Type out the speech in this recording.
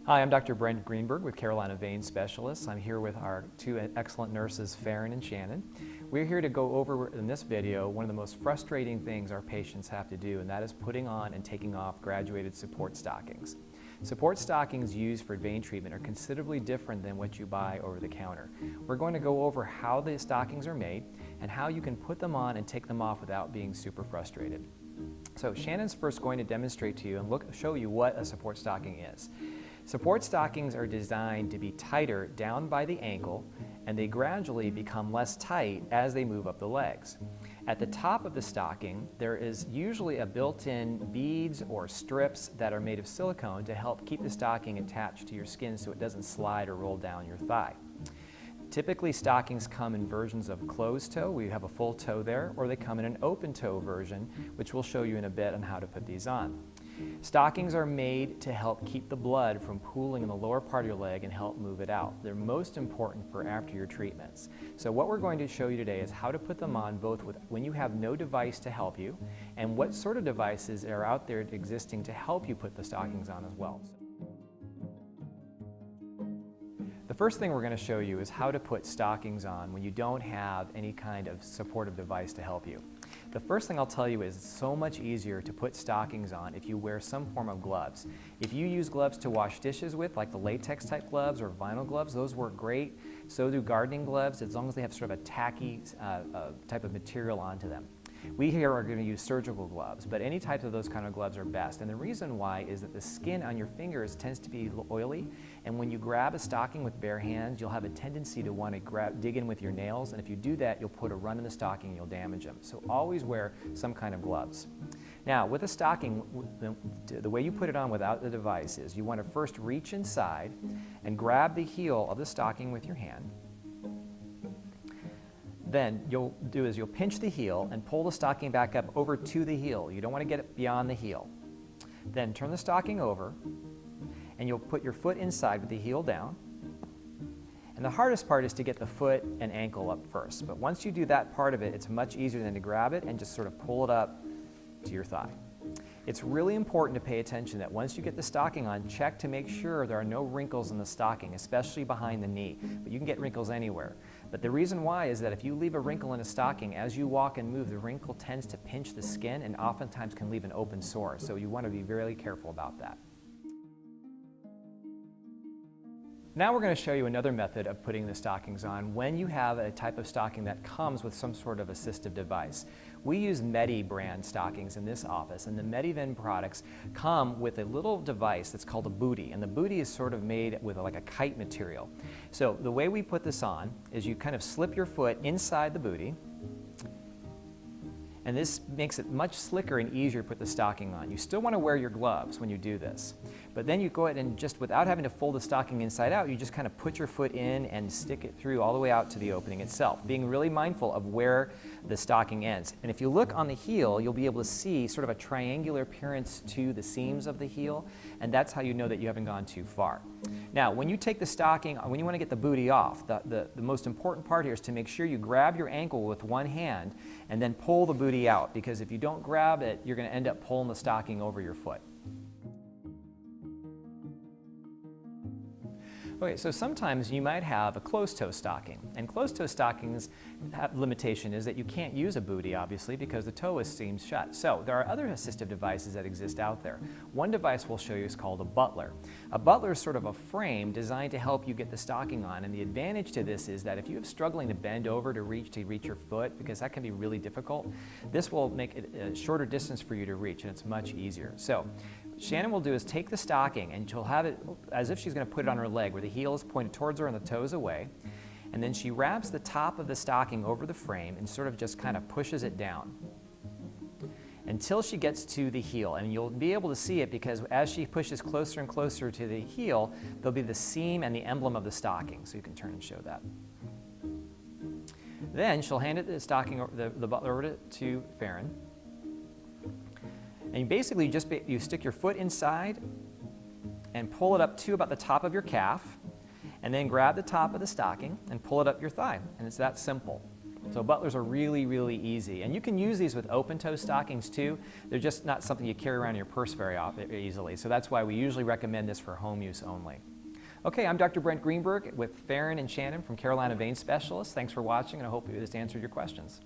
Hi, I'm Dr. Brent Greenberg with Carolina Vein Specialists. I'm here with our two excellent nurses, Farron and Shannon. We're here to go over in this video one of the most frustrating things our patients have to do, and that is putting on and taking off graduated support stockings. Support stockings used for vein treatment are considerably different than what you buy over the counter. We're going to go over how the stockings are made and how you can put them on and take them off without being super frustrated. So Shannon's first going to demonstrate to you and show you what a support stocking is. Support stockings are designed to be tighter down by the ankle, and they gradually become less tight as they move up the legs. At the top of the stocking, there is usually a built-in beads or strips that are made of silicone to help keep the stocking attached to your skin so it doesn't slide or roll down your thigh. Typically, stockings come in versions of closed toe, we have a full toe there, or they come in an open toe version, which we'll show you in a bit on how to put these on. Stockings are made to help keep the blood from pooling in the lower part of your leg and help move it out. They're most important for after your treatments. So what we're going to show you today is how to put them on both when you have no device to help you, and what sort of devices are out there existing to help you put the stockings on as well. The first thing we're going to show you is how to put stockings on when you don't have any kind of supportive device to help you. The first thing I'll tell you is it's so much easier to put stockings on if you wear some form of gloves. If you use gloves to wash dishes with, like the latex type gloves or vinyl gloves, those work great. So do gardening gloves, as long as they have sort of a tacky type of material onto them. We here are going to use surgical gloves, but any types of those kind of gloves are best. And the reason why is that the skin on your fingers tends to be oily, and when you grab a stocking with bare hands, you'll have a tendency to want to dig in with your nails, and if you do that, you'll put a run in the stocking and you'll damage them. So always wear some kind of gloves. Now, with a stocking, the way you put it on without the device is you want to first reach inside and grab the heel of the stocking with your hand. Then you'll pinch the heel and pull the stocking back up over to the heel. You don't want to get it beyond the heel. Then turn the stocking over, and you'll put your foot inside with the heel down. And the hardest part is to get the foot and ankle up first. But once you do that part of it, it's much easier than to grab it and just sort of pull it up to your thigh. It's really important to pay attention that once you get the stocking on, check to make sure there are no wrinkles in the stocking, especially behind the knee. But you can get wrinkles anywhere. But the reason why is that if you leave a wrinkle in a stocking, as you walk and move, the wrinkle tends to pinch the skin and oftentimes can leave an open sore. So you want to be very careful about that. Now we're going to show you another method of putting the stockings on when you have a type of stocking that comes with some sort of assistive device. We use Medi brand stockings in this office, and the MediVen products come with a little device that's called a bootie, and the bootie is sort of made with like a kite material. So the way we put this on is you kind of slip your foot inside the bootie, and this makes it much slicker and easier to put the stocking on. You still want to wear your gloves when you do this, but then you go ahead and just without having to fold the stocking inside out, you just kind of put your foot in and stick it through all the way out to the opening itself, being really mindful of where the stocking ends. And if you look on the heel, you'll be able to see sort of a triangular appearance to the seams of the heel, and that's how you know that you haven't gone too far. Now, when you take the stocking, when you want to get the bootie off, the most important part here is to make sure you grab your ankle with one hand and then pull the bootie out, because if you don't grab it, you're going to end up pulling the stocking over your foot. Okay, so sometimes you might have a closed-toe stocking, and closed-toe stockings have limitation is that you can't use a bootie, obviously, because the toe seams shut. So there are other assistive devices that exist out there. One device we'll show you is called a Butler. A Butler is sort of a frame designed to help you get the stocking on, and the advantage to this is that if you're struggling to bend over to reach your foot, because that can be really difficult, this will make it a shorter distance for you to reach, and it's much easier. So Shannon will do is take the stocking, and she'll have it as if she's going to put it on her leg, where the heel is pointed towards her and the toes away, and then she wraps the top of the stocking over the frame and sort of just kind of pushes it down until she gets to the heel. And you'll be able to see it because as she pushes closer and closer to the heel, there'll be the seam and the emblem of the stocking. So you can turn and show that. Then she'll hand the stocking, the Butler over to Farron. And you basically you stick your foot inside and pull it up to about the top of your calf, and then grab the top of the stocking and pull it up your thigh, and it's that simple. So Butlers are really, really easy. And you can use these with open-toe stockings too. They're just not something you carry around in your purse very easily. So that's why we usually recommend this for home use only. Okay, I'm Dr. Brent Greenberg with Farron and Shannon from Carolina Vein Specialists. Thanks for watching, and I hope this answered your questions.